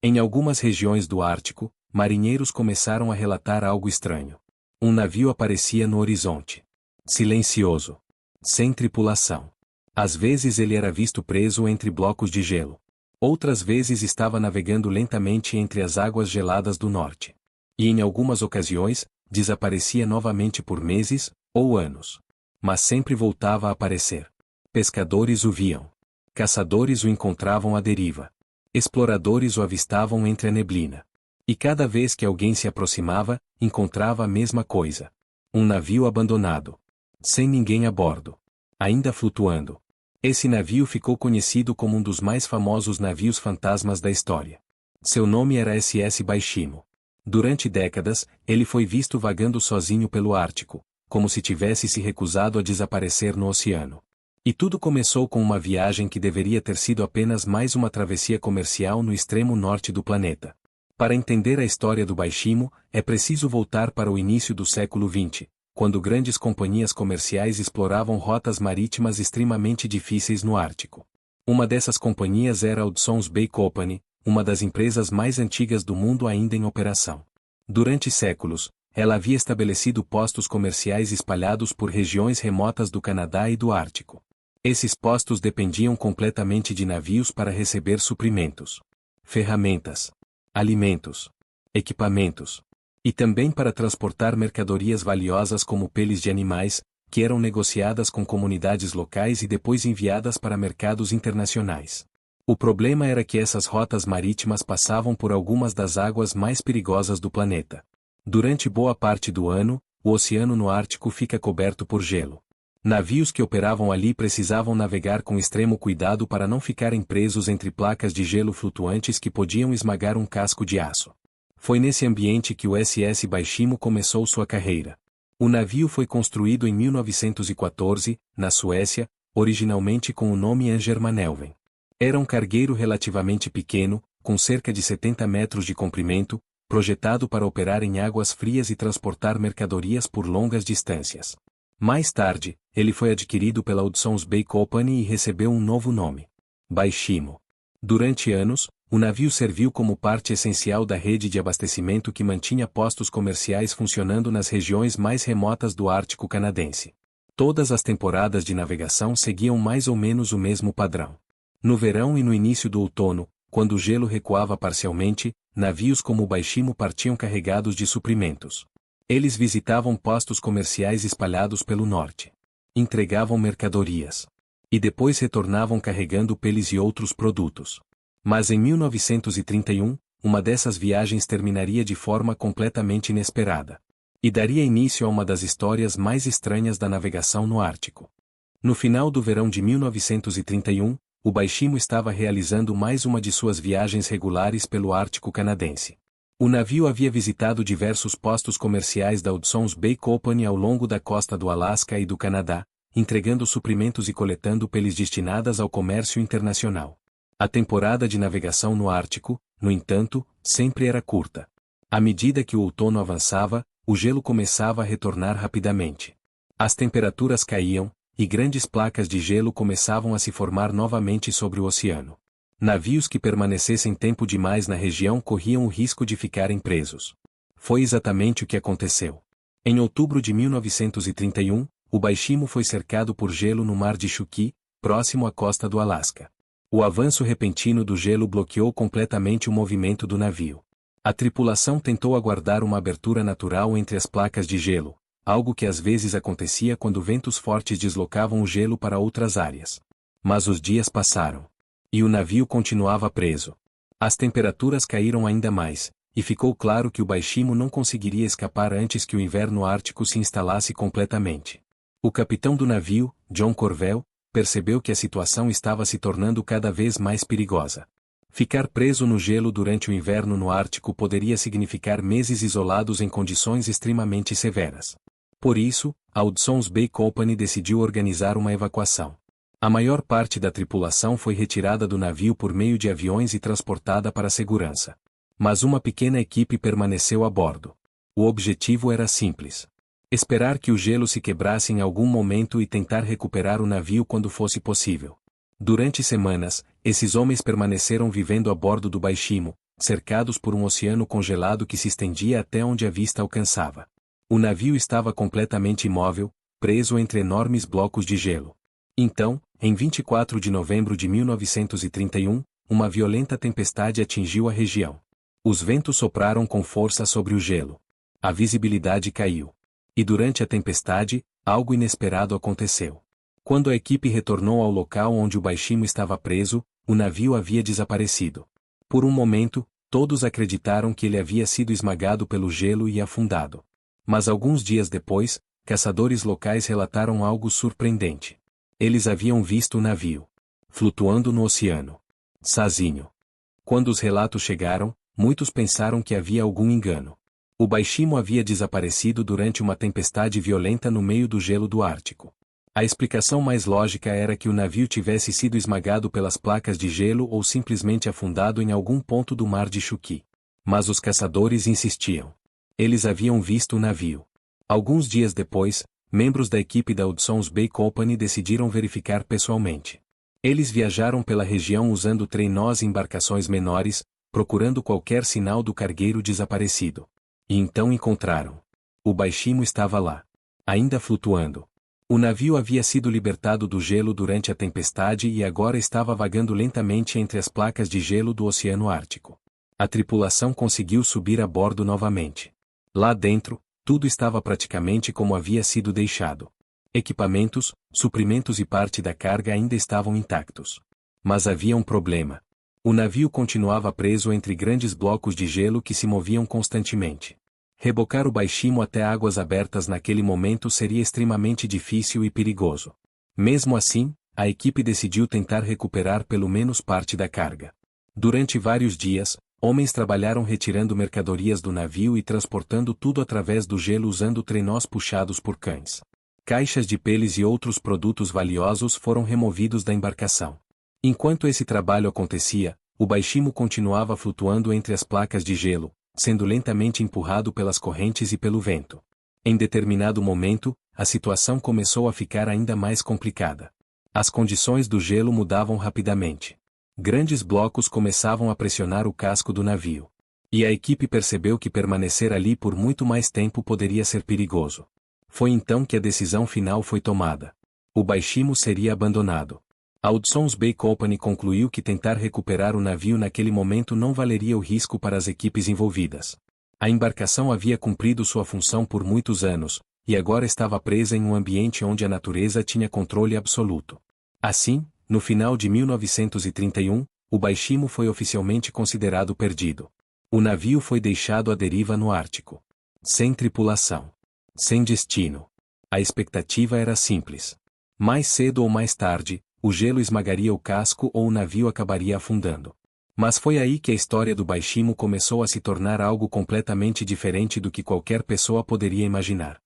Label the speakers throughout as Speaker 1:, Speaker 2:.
Speaker 1: Em algumas regiões do Ártico, marinheiros começaram a relatar algo estranho. Um navio aparecia no horizonte. Silencioso. Sem tripulação. Às vezes ele era visto preso entre blocos de gelo. Outras vezes estava navegando lentamente entre as águas geladas do norte. E em algumas ocasiões, desaparecia novamente por meses, ou anos. Mas sempre voltava a aparecer. Pescadores o viam. Caçadores o encontravam à deriva. Exploradores o avistavam entre a neblina. E cada vez que alguém se aproximava, encontrava a mesma coisa. Um navio abandonado. Sem ninguém a bordo. Ainda flutuando. Esse navio ficou conhecido como um dos mais famosos navios fantasmas da história. Seu nome era SS Baishimo. Durante décadas, ele foi visto vagando sozinho pelo Ártico, como se tivesse se recusado a desaparecer no oceano. E tudo começou com uma viagem que deveria ter sido apenas mais uma travessia comercial no extremo norte do planeta. Para entender a história do Baishimo, é preciso voltar para o início do século XX, quando grandes companhias comerciais exploravam rotas marítimas extremamente difíceis no Ártico. Uma dessas companhias era a Hudson's Bay Company, uma das empresas mais antigas do mundo ainda em operação. Durante séculos, ela havia estabelecido postos comerciais espalhados por regiões remotas do Canadá e do Ártico. Esses postos dependiam completamente de navios para receber suprimentos, ferramentas, alimentos, equipamentos, e também para transportar mercadorias valiosas como peles de animais, que eram negociadas com comunidades locais e depois enviadas para mercados internacionais. O problema era que essas rotas marítimas passavam por algumas das águas mais perigosas do planeta. Durante boa parte do ano, o oceano no Ártico fica coberto por gelo. Navios que operavam ali precisavam navegar com extremo cuidado para não ficarem presos entre placas de gelo flutuantes que podiam esmagar um casco de aço. Foi nesse ambiente que o SS Baishimo começou sua carreira. O navio foi construído em 1914, na Suécia, originalmente com o nome Angermanelven. Era um cargueiro relativamente pequeno, com cerca de 70 metros de comprimento, projetado para operar em águas frias e transportar mercadorias por longas distâncias. Mais tarde, ele foi adquirido pela Hudson's Bay Company e recebeu um novo nome: Baishimo. Durante anos, o navio serviu como parte essencial da rede de abastecimento que mantinha postos comerciais funcionando nas regiões mais remotas do Ártico canadense. Todas as temporadas de navegação seguiam mais ou menos o mesmo padrão. No verão e no início do outono, quando o gelo recuava parcialmente, navios como o Baishimo partiam carregados de suprimentos. Eles visitavam postos comerciais espalhados pelo norte. Entregavam mercadorias. E depois retornavam carregando peles e outros produtos. Mas em 1931, uma dessas viagens terminaria de forma completamente inesperada. E daria início a uma das histórias mais estranhas da navegação no Ártico. No final do verão de 1931, o Baishimo estava realizando mais uma de suas viagens regulares pelo Ártico canadense. O navio havia visitado diversos postos comerciais da Hudson's Bay Company ao longo da costa do Alasca e do Canadá, entregando suprimentos e coletando peles destinadas ao comércio internacional. A temporada de navegação no Ártico, no entanto, sempre era curta. À medida que o outono avançava, o gelo começava a retornar rapidamente. As temperaturas caíam, e grandes placas de gelo começavam a se formar novamente sobre o oceano. Navios que permanecessem tempo demais na região corriam o risco de ficarem presos. Foi exatamente o que aconteceu. Em outubro de 1931, o Baishimo foi cercado por gelo no Mar de Chuukit, próximo à costa do Alasca. O avanço repentino do gelo bloqueou completamente o movimento do navio. A tripulação tentou aguardar uma abertura natural entre as placas de gelo, algo que às vezes acontecia quando ventos fortes deslocavam o gelo para outras áreas. Mas os dias passaram. E o navio continuava preso. As temperaturas caíram ainda mais, e ficou claro que o Baishimo não conseguiria escapar antes que o inverno ártico se instalasse completamente. O capitão do navio, John Corvell, percebeu que a situação estava se tornando cada vez mais perigosa. Ficar preso no gelo durante o inverno no Ártico poderia significar meses isolados em condições extremamente severas. Por isso, a Hudson's Bay Company decidiu organizar uma evacuação. A maior parte da tripulação foi retirada do navio por meio de aviões e transportada para a segurança. Mas uma pequena equipe permaneceu a bordo. O objetivo era simples: esperar que o gelo se quebrasse em algum momento e tentar recuperar o navio quando fosse possível. Durante semanas, esses homens permaneceram vivendo a bordo do Baishimo, cercados por um oceano congelado que se estendia até onde a vista alcançava. O navio estava completamente imóvel, preso entre enormes blocos de gelo. Então, em 24 de novembro de 1931, uma violenta tempestade atingiu a região. Os ventos sopraram com força sobre o gelo. A visibilidade caiu. E durante a tempestade, algo inesperado aconteceu. Quando a equipe retornou ao local onde o Baishimo estava preso, o navio havia desaparecido. Por um momento, todos acreditaram que ele havia sido esmagado pelo gelo e afundado. Mas alguns dias depois, caçadores locais relataram algo surpreendente. Eles haviam visto o navio flutuando no oceano, sozinho. Quando os relatos chegaram, muitos pensaram que havia algum engano. O Baishimo havia desaparecido durante uma tempestade violenta no meio do gelo do Ártico. A explicação mais lógica era que o navio tivesse sido esmagado pelas placas de gelo ou simplesmente afundado em algum ponto do mar de Shuki. Mas os caçadores insistiam. Eles haviam visto o navio. Alguns dias depois, membros da equipe da Hudson's Bay Company decidiram verificar pessoalmente. Eles viajaram pela região usando trenós e embarcações menores, procurando qualquer sinal do cargueiro desaparecido. E então encontraram. O Baishimo estava lá, ainda flutuando. O navio havia sido libertado do gelo durante a tempestade e agora estava vagando lentamente entre as placas de gelo do Oceano Ártico. A tripulação conseguiu subir a bordo novamente. Lá dentro, tudo estava praticamente como havia sido deixado. Equipamentos, suprimentos e parte da carga ainda estavam intactos. Mas havia um problema. O navio continuava preso entre grandes blocos de gelo que se moviam constantemente. Rebocar o Baishimo até águas abertas naquele momento seria extremamente difícil e perigoso. Mesmo assim, a equipe decidiu tentar recuperar pelo menos parte da carga. Durante vários dias, homens trabalharam retirando mercadorias do navio e transportando tudo através do gelo usando trenós puxados por cães. Caixas de peles e outros produtos valiosos foram removidos da embarcação. Enquanto esse trabalho acontecia, o Baishimo continuava flutuando entre as placas de gelo, sendo lentamente empurrado pelas correntes e pelo vento. Em determinado momento, a situação começou a ficar ainda mais complicada. As condições do gelo mudavam rapidamente. Grandes blocos começavam a pressionar o casco do navio. E a equipe percebeu que permanecer ali por muito mais tempo poderia ser perigoso. Foi então que a decisão final foi tomada. O Baishimo seria abandonado. A Hudson's Bay Company concluiu que tentar recuperar o navio naquele momento não valeria o risco para as equipes envolvidas. A embarcação havia cumprido sua função por muitos anos, e agora estava presa em um ambiente onde a natureza tinha controle absoluto. Assim, no final de 1931, o Baishimo foi oficialmente considerado perdido. O navio foi deixado à deriva no Ártico. Sem tripulação. Sem destino. A expectativa era simples. Mais cedo ou mais tarde, o gelo esmagaria o casco ou o navio acabaria afundando. Mas foi aí que a história do Baishimo começou a se tornar algo completamente diferente do que qualquer pessoa poderia imaginar.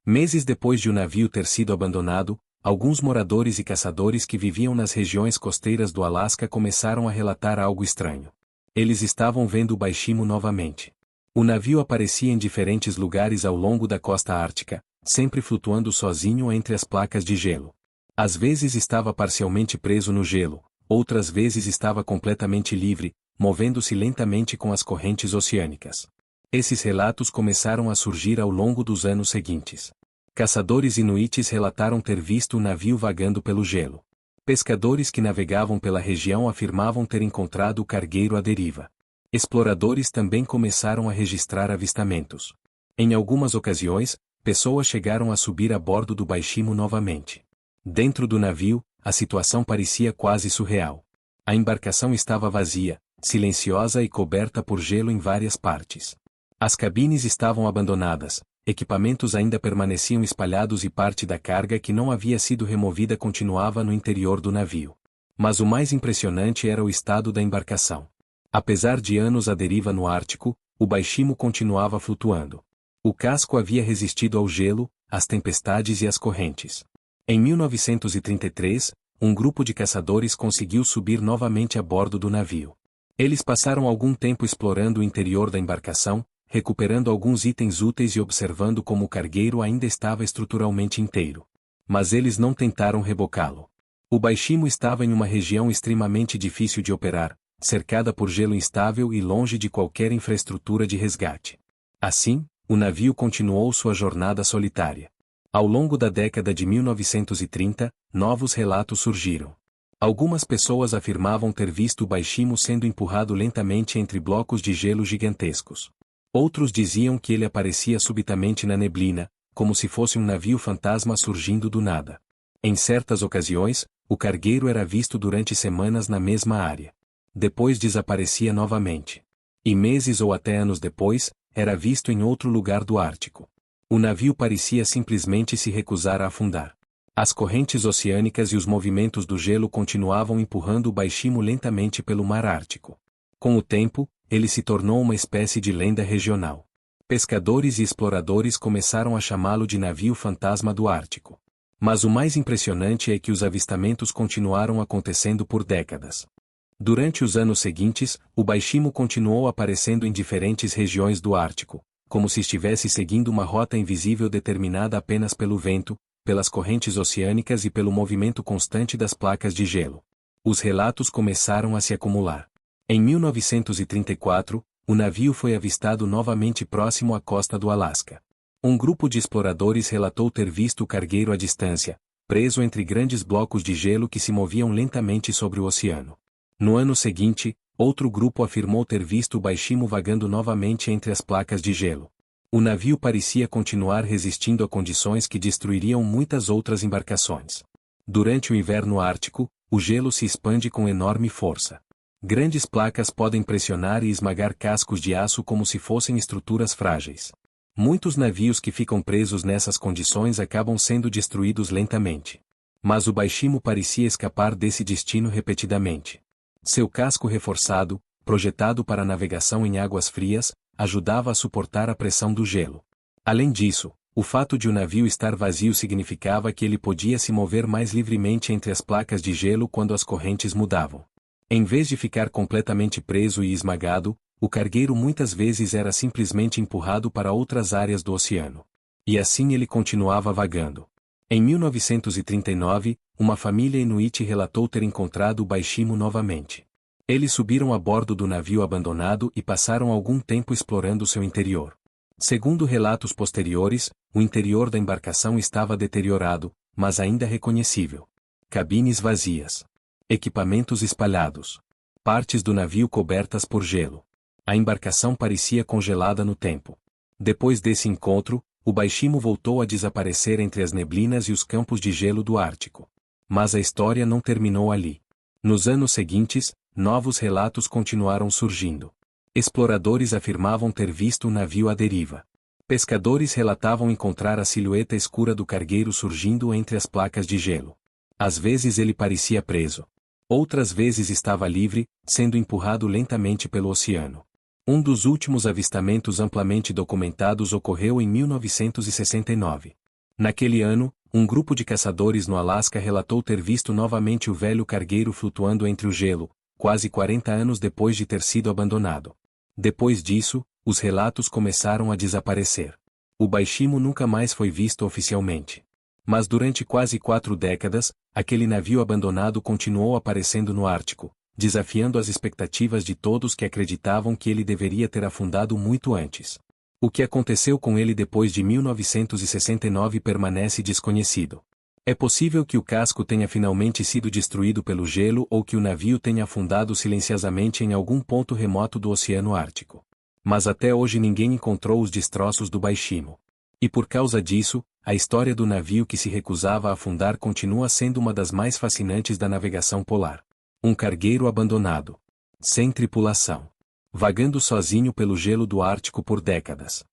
Speaker 1: Meses depois de o navio ter sido abandonado, alguns moradores e caçadores que viviam nas regiões costeiras do Alasca começaram a relatar algo estranho. Eles estavam vendo o Baishimo novamente. O navio aparecia em diferentes lugares ao longo da costa ártica, sempre flutuando sozinho entre as placas de gelo. Às vezes estava parcialmente preso no gelo, outras vezes estava completamente livre, movendo-se lentamente com as correntes oceânicas. Esses relatos começaram a surgir ao longo dos anos seguintes. Caçadores inuites relataram ter visto o navio vagando pelo gelo. Pescadores que navegavam pela região afirmavam ter encontrado o cargueiro à deriva. Exploradores também começaram a registrar avistamentos. Em algumas ocasiões, pessoas chegaram a subir a bordo do Baishimo novamente. Dentro do navio, a situação parecia quase surreal. A embarcação estava vazia, silenciosa e coberta por gelo em várias partes. As cabines estavam abandonadas, equipamentos ainda permaneciam espalhados e parte da carga que não havia sido removida continuava no interior do navio. Mas o mais impressionante era o estado da embarcação. Apesar de anos à deriva no Ártico, o Baishimo continuava flutuando. O casco havia resistido ao gelo, às tempestades e às correntes. Em 1933, um grupo de caçadores conseguiu subir novamente a bordo do navio. Eles passaram algum tempo explorando o interior da embarcação, recuperando alguns itens úteis e observando como o cargueiro ainda estava estruturalmente inteiro. Mas eles não tentaram rebocá-lo. O Baishimo estava em uma região extremamente difícil de operar, cercada por gelo instável e longe de qualquer infraestrutura de resgate. Assim, o navio continuou sua jornada solitária. Ao longo da década de 1930, novos relatos surgiram. Algumas pessoas afirmavam ter visto o Baishimo sendo empurrado lentamente entre blocos de gelo gigantescos. Outros diziam que ele aparecia subitamente na neblina, como se fosse um navio fantasma surgindo do nada. Em certas ocasiões, o cargueiro era visto durante semanas na mesma área. Depois desaparecia novamente. E meses ou até anos depois, era visto em outro lugar do Ártico. O navio parecia simplesmente se recusar a afundar. As correntes oceânicas e os movimentos do gelo continuavam empurrando o Baishimo lentamente pelo mar Ártico. Com o tempo, ele se tornou uma espécie de lenda regional. Pescadores e exploradores começaram a chamá-lo de navio fantasma do Ártico. Mas o mais impressionante é que os avistamentos continuaram acontecendo por décadas. Durante os anos seguintes, o Baishimo continuou aparecendo em diferentes regiões do Ártico, como se estivesse seguindo uma rota invisível determinada apenas pelo vento, pelas correntes oceânicas e pelo movimento constante das placas de gelo. Os relatos começaram a se acumular. Em 1934, o navio foi avistado novamente próximo à costa do Alasca. Um grupo de exploradores relatou ter visto o cargueiro à distância, preso entre grandes blocos de gelo que se moviam lentamente sobre o oceano. No ano seguinte, outro grupo afirmou ter visto o Baishimo vagando novamente entre as placas de gelo. O navio parecia continuar resistindo a condições que destruiriam muitas outras embarcações. Durante o inverno ártico, o gelo se expande com enorme força. Grandes placas podem pressionar e esmagar cascos de aço como se fossem estruturas frágeis. Muitos navios que ficam presos nessas condições acabam sendo destruídos lentamente. Mas o Baishimo parecia escapar desse destino repetidamente. Seu casco reforçado, projetado para navegação em águas frias, ajudava a suportar a pressão do gelo. Além disso, o fato de o navio estar vazio significava que ele podia se mover mais livremente entre as placas de gelo quando as correntes mudavam. Em vez de ficar completamente preso e esmagado, o cargueiro muitas vezes era simplesmente empurrado para outras áreas do oceano. E assim ele continuava vagando. Em 1939, uma família inuit relatou ter encontrado o Baishimo novamente. Eles subiram a bordo do navio abandonado e passaram algum tempo explorando seu interior. Segundo relatos posteriores, o interior da embarcação estava deteriorado, mas ainda reconhecível. Cabines vazias. Equipamentos espalhados. Partes do navio cobertas por gelo. A embarcação parecia congelada no tempo. Depois desse encontro, o Baishimo voltou a desaparecer entre as neblinas e os campos de gelo do Ártico. Mas a história não terminou ali. Nos anos seguintes, novos relatos continuaram surgindo. Exploradores afirmavam ter visto o navio à deriva. Pescadores relatavam encontrar a silhueta escura do cargueiro surgindo entre as placas de gelo. Às vezes ele parecia preso. Outras vezes estava livre, sendo empurrado lentamente pelo oceano. Um dos últimos avistamentos amplamente documentados ocorreu em 1969. Naquele ano, um grupo de caçadores no Alasca relatou ter visto novamente o velho cargueiro flutuando entre o gelo, quase 40 anos depois de ter sido abandonado. Depois disso, os relatos começaram a desaparecer. O Baishimo nunca mais foi visto oficialmente. Mas durante quase 4 décadas, aquele navio abandonado continuou aparecendo no Ártico, desafiando as expectativas de todos que acreditavam que ele deveria ter afundado muito antes. O que aconteceu com ele depois de 1969 permanece desconhecido. É possível que o casco tenha finalmente sido destruído pelo gelo ou que o navio tenha afundado silenciosamente em algum ponto remoto do Oceano Ártico. Mas até hoje ninguém encontrou os destroços do Baishimo. E por causa disso, a história do navio que se recusava a afundar continua sendo uma das mais fascinantes da navegação polar. Um cargueiro abandonado. Sem tripulação. Vagando sozinho pelo gelo do Ártico por décadas.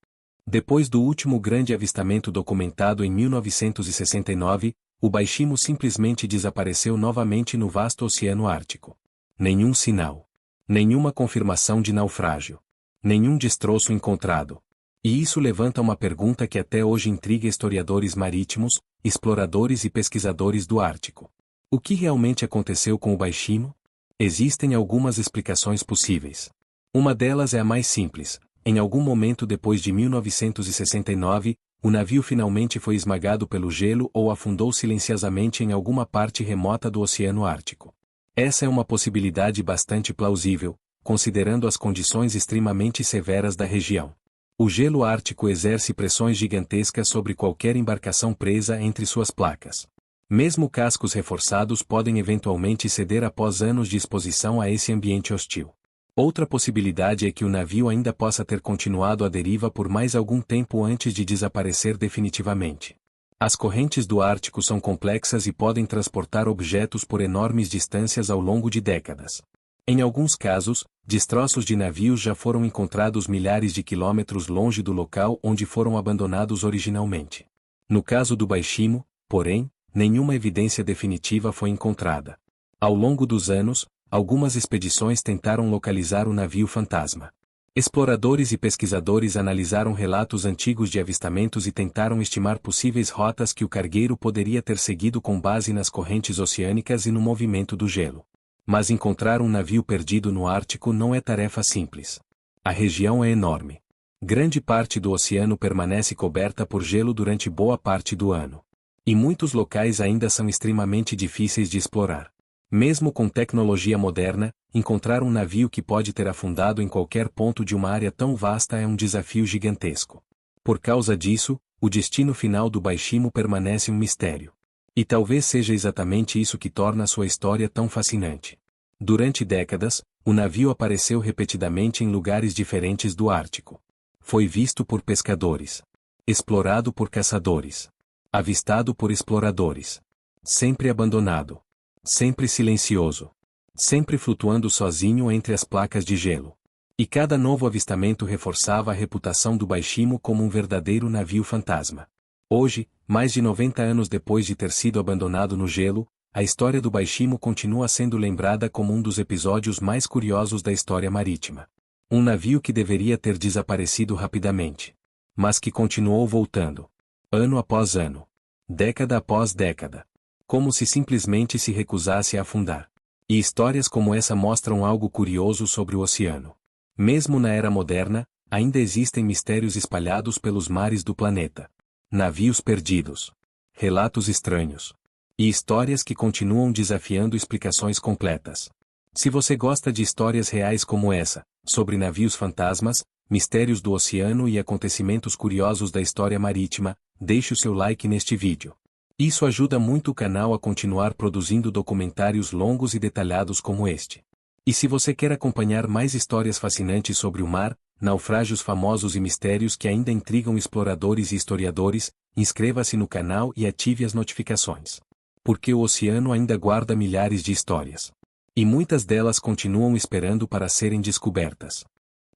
Speaker 1: Depois do último grande avistamento documentado em 1969, o Baishimo simplesmente desapareceu novamente no vasto Oceano Ártico. Nenhum sinal. Nenhuma confirmação de naufrágio. Nenhum destroço encontrado. E isso levanta uma pergunta que até hoje intriga historiadores marítimos, exploradores e pesquisadores do Ártico. O que realmente aconteceu com o Baishimo? Existem algumas explicações possíveis. Uma delas é a mais simples. Em algum momento depois de 1969, o navio finalmente foi esmagado pelo gelo ou afundou silenciosamente em alguma parte remota do Oceano Ártico. Essa é uma possibilidade bastante plausível, considerando as condições extremamente severas da região. O gelo ártico exerce pressões gigantescas sobre qualquer embarcação presa entre suas placas. Mesmo cascos reforçados podem eventualmente ceder após anos de exposição a esse ambiente hostil. Outra possibilidade é que o navio ainda possa ter continuado à deriva por mais algum tempo antes de desaparecer definitivamente. As correntes do Ártico são complexas e podem transportar objetos por enormes distâncias ao longo de décadas. Em alguns casos, destroços de navios já foram encontrados milhares de quilômetros longe do local onde foram abandonados originalmente. No caso do Baishimo, porém, nenhuma evidência definitiva foi encontrada. Ao longo dos anos, algumas expedições tentaram localizar o navio fantasma. Exploradores e pesquisadores analisaram relatos antigos de avistamentos e tentaram estimar possíveis rotas que o cargueiro poderia ter seguido com base nas correntes oceânicas e no movimento do gelo. Mas encontrar um navio perdido no Ártico não é tarefa simples. A região é enorme. Grande parte do oceano permanece coberta por gelo durante boa parte do ano. E muitos locais ainda são extremamente difíceis de explorar. Mesmo com tecnologia moderna, encontrar um navio que pode ter afundado em qualquer ponto de uma área tão vasta é um desafio gigantesco. Por causa disso, o destino final do Baishimo permanece um mistério. E talvez seja exatamente isso que torna sua história tão fascinante. Durante décadas, o navio apareceu repetidamente em lugares diferentes do Ártico. Foi visto por pescadores. Explorado por caçadores. Avistado por exploradores. Sempre abandonado. Sempre silencioso. Sempre flutuando sozinho entre as placas de gelo. E cada novo avistamento reforçava a reputação do Baishimo como um verdadeiro navio fantasma. Hoje, mais de 90 anos depois de ter sido abandonado no gelo, a história do Baishimo continua sendo lembrada como um dos episódios mais curiosos da história marítima. Um navio que deveria ter desaparecido rapidamente. Mas que continuou voltando. Ano após ano. Década após década. Como se simplesmente se recusasse a afundar. E histórias como essa mostram algo curioso sobre o oceano. Mesmo na era moderna, ainda existem mistérios espalhados pelos mares do planeta. Navios perdidos. Relatos estranhos. E histórias que continuam desafiando explicações completas. Se você gosta de histórias reais como essa, sobre navios fantasmas, mistérios do oceano e acontecimentos curiosos da história marítima, deixe o seu like neste vídeo. Isso ajuda muito o canal a continuar produzindo documentários longos e detalhados como este. E se você quer acompanhar mais histórias fascinantes sobre o mar, naufrágios famosos e mistérios que ainda intrigam exploradores e historiadores, inscreva-se no canal e ative as notificações. Porque o oceano ainda guarda milhares de histórias. E muitas delas continuam esperando para serem descobertas.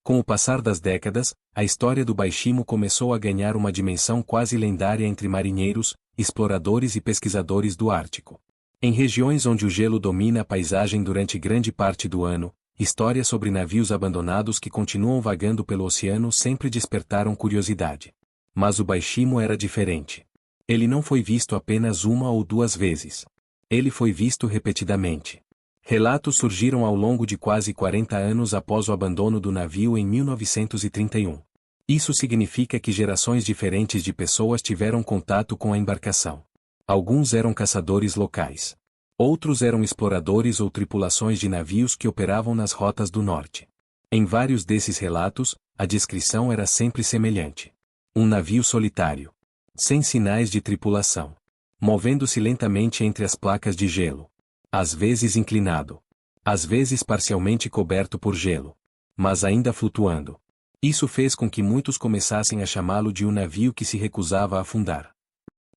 Speaker 1: Com o passar das décadas, a história do Baishimo começou a ganhar uma dimensão quase lendária entre marinheiros, exploradores e pesquisadores do Ártico. Em regiões onde o gelo domina a paisagem durante grande parte do ano, histórias sobre navios abandonados que continuam vagando pelo oceano sempre despertaram curiosidade. Mas o Baishimo era diferente. Ele não foi visto apenas uma ou duas vezes. Ele foi visto repetidamente. Relatos surgiram ao longo de quase 40 anos após o abandono do navio em 1931. Isso significa que gerações diferentes de pessoas tiveram contato com a embarcação. Alguns eram caçadores locais. Outros eram exploradores ou tripulações de navios que operavam nas rotas do norte. Em vários desses relatos, a descrição era sempre semelhante. Um navio solitário. Sem sinais de tripulação. Movendo-se lentamente entre as placas de gelo. Às vezes inclinado. Às vezes parcialmente coberto por gelo. Mas ainda flutuando. Isso fez com que muitos começassem a chamá-lo de um navio que se recusava a afundar.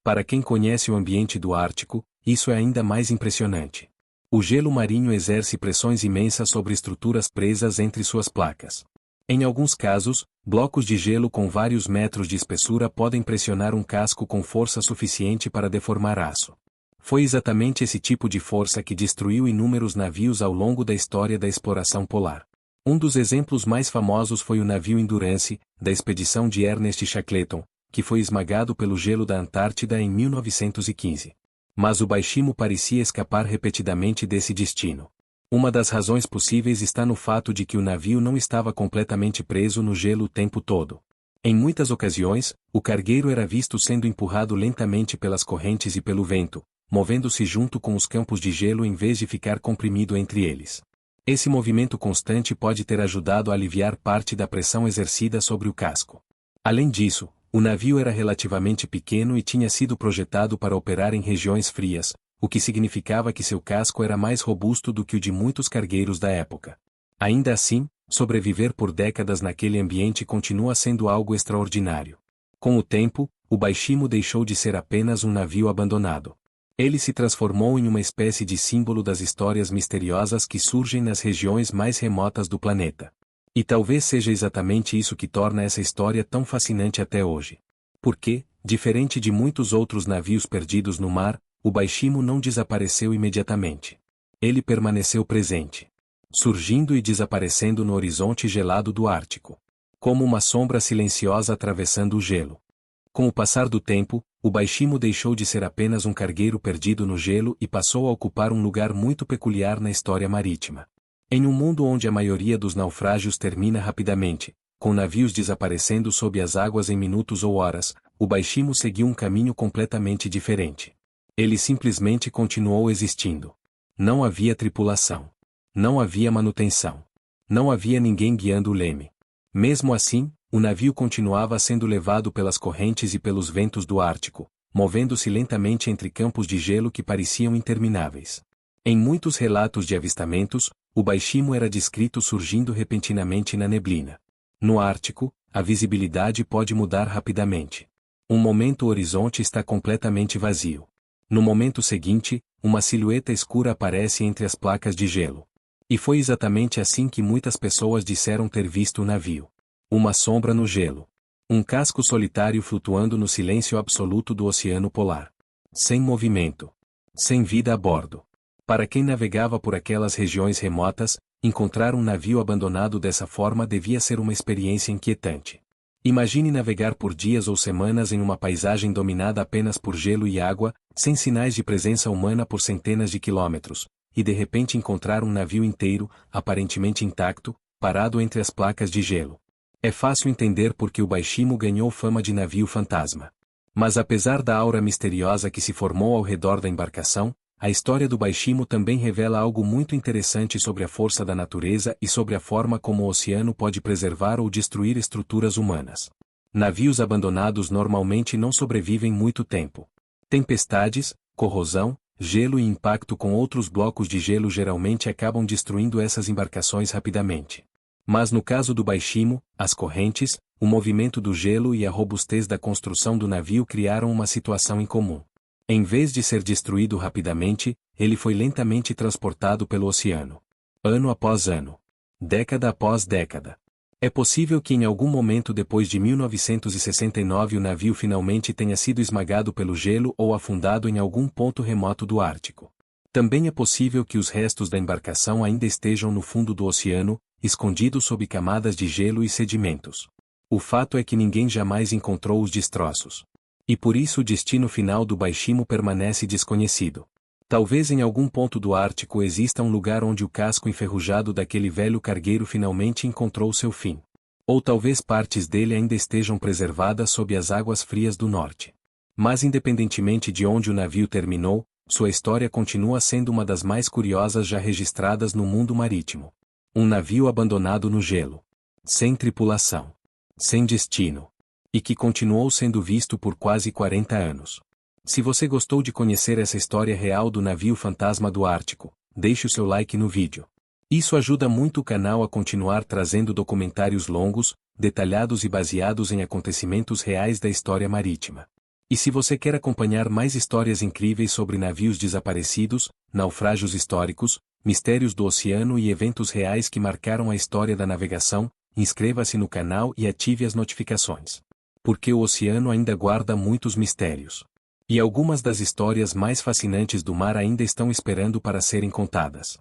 Speaker 1: Para quem conhece o ambiente do Ártico, isso é ainda mais impressionante. O gelo marinho exerce pressões imensas sobre estruturas presas entre suas placas. Em alguns casos, blocos de gelo com vários metros de espessura podem pressionar um casco com força suficiente para deformar aço. Foi exatamente esse tipo de força que destruiu inúmeros navios ao longo da história da exploração polar. Um dos exemplos mais famosos foi o navio Endurance, da expedição de Ernest Shackleton, que foi esmagado pelo gelo da Antártida em 1915. Mas o Baishimo parecia escapar repetidamente desse destino. Uma das razões possíveis está no fato de que o navio não estava completamente preso no gelo o tempo todo. Em muitas ocasiões, o cargueiro era visto sendo empurrado lentamente pelas correntes e pelo vento, movendo-se junto com os campos de gelo em vez de ficar comprimido entre eles. Esse movimento constante pode ter ajudado a aliviar parte da pressão exercida sobre o casco. Além disso, o navio era relativamente pequeno e tinha sido projetado para operar em regiões frias, o que significava que seu casco era mais robusto do que o de muitos cargueiros da época. Ainda assim, sobreviver por décadas naquele ambiente continua sendo algo extraordinário. Com o tempo, o Baishimo deixou de ser apenas um navio abandonado. Ele se transformou em uma espécie de símbolo das histórias misteriosas que surgem nas regiões mais remotas do planeta. E talvez seja exatamente isso que torna essa história tão fascinante até hoje. Porque, diferente de muitos outros navios perdidos no mar, o Baishimo não desapareceu imediatamente. Ele permaneceu presente, surgindo e desaparecendo no horizonte gelado do Ártico, como uma sombra silenciosa atravessando o gelo. Com o passar do tempo, o Baishimo deixou de ser apenas um cargueiro perdido no gelo e passou a ocupar um lugar muito peculiar na história marítima. Em um mundo onde a maioria dos naufrágios termina rapidamente, com navios desaparecendo sob as águas em minutos ou horas, o Baishimo seguiu um caminho completamente diferente. Ele simplesmente continuou existindo. Não havia tripulação. Não havia manutenção. Não havia ninguém guiando o leme. Mesmo assim, o navio continuava sendo levado pelas correntes e pelos ventos do Ártico, movendo-se lentamente entre campos de gelo que pareciam intermináveis. Em muitos relatos de avistamentos, o Baishimo era descrito surgindo repentinamente na neblina. No Ártico, a visibilidade pode mudar rapidamente. Um momento o horizonte está completamente vazio. No momento seguinte, uma silhueta escura aparece entre as placas de gelo. E foi exatamente assim que muitas pessoas disseram ter visto o navio. Uma sombra no gelo. Um casco solitário flutuando no silêncio absoluto do oceano polar. Sem movimento. Sem vida a bordo. Para quem navegava por aquelas regiões remotas, encontrar um navio abandonado dessa forma devia ser uma experiência inquietante. Imagine navegar por dias ou semanas em uma paisagem dominada apenas por gelo e água, sem sinais de presença humana por centenas de quilômetros, e de repente encontrar um navio inteiro, aparentemente intacto, parado entre as placas de gelo. É fácil entender por que o Baishimo ganhou fama de navio fantasma. Mas apesar da aura misteriosa que se formou ao redor da embarcação, a história do Baishimo também revela algo muito interessante sobre a força da natureza e sobre a forma como o oceano pode preservar ou destruir estruturas humanas. Navios abandonados normalmente não sobrevivem muito tempo. Tempestades, corrosão, gelo e impacto com outros blocos de gelo geralmente acabam destruindo essas embarcações rapidamente. Mas no caso do Baishimo, as correntes, o movimento do gelo e a robustez da construção do navio criaram uma situação incomum. Em vez de ser destruído rapidamente, ele foi lentamente transportado pelo oceano. Ano após ano. Década após década. É possível que em algum momento depois de 1969 o navio finalmente tenha sido esmagado pelo gelo ou afundado em algum ponto remoto do Ártico. Também é possível que os restos da embarcação ainda estejam no fundo do oceano, escondidos sob camadas de gelo e sedimentos. O fato é que ninguém jamais encontrou os destroços. E por isso o destino final do Baishimo permanece desconhecido. Talvez em algum ponto do Ártico exista um lugar onde o casco enferrujado daquele velho cargueiro finalmente encontrou seu fim. Ou talvez partes dele ainda estejam preservadas sob as águas frias do norte. Mas independentemente de onde o navio terminou, sua história continua sendo uma das mais curiosas já registradas no mundo marítimo. Um navio abandonado no gelo. Sem tripulação. Sem destino. E que continuou sendo visto por quase 40 anos. Se você gostou de conhecer essa história real do navio fantasma do Ártico, deixe o seu like no vídeo. Isso ajuda muito o canal a continuar trazendo documentários longos, detalhados e baseados em acontecimentos reais da história marítima. E se você quer acompanhar mais histórias incríveis sobre navios desaparecidos, naufrágios históricos, mistérios do oceano e eventos reais que marcaram a história da navegação, inscreva-se no canal e ative as notificações. Porque o oceano ainda guarda muitos mistérios. E algumas das histórias mais fascinantes do mar ainda estão esperando para serem contadas.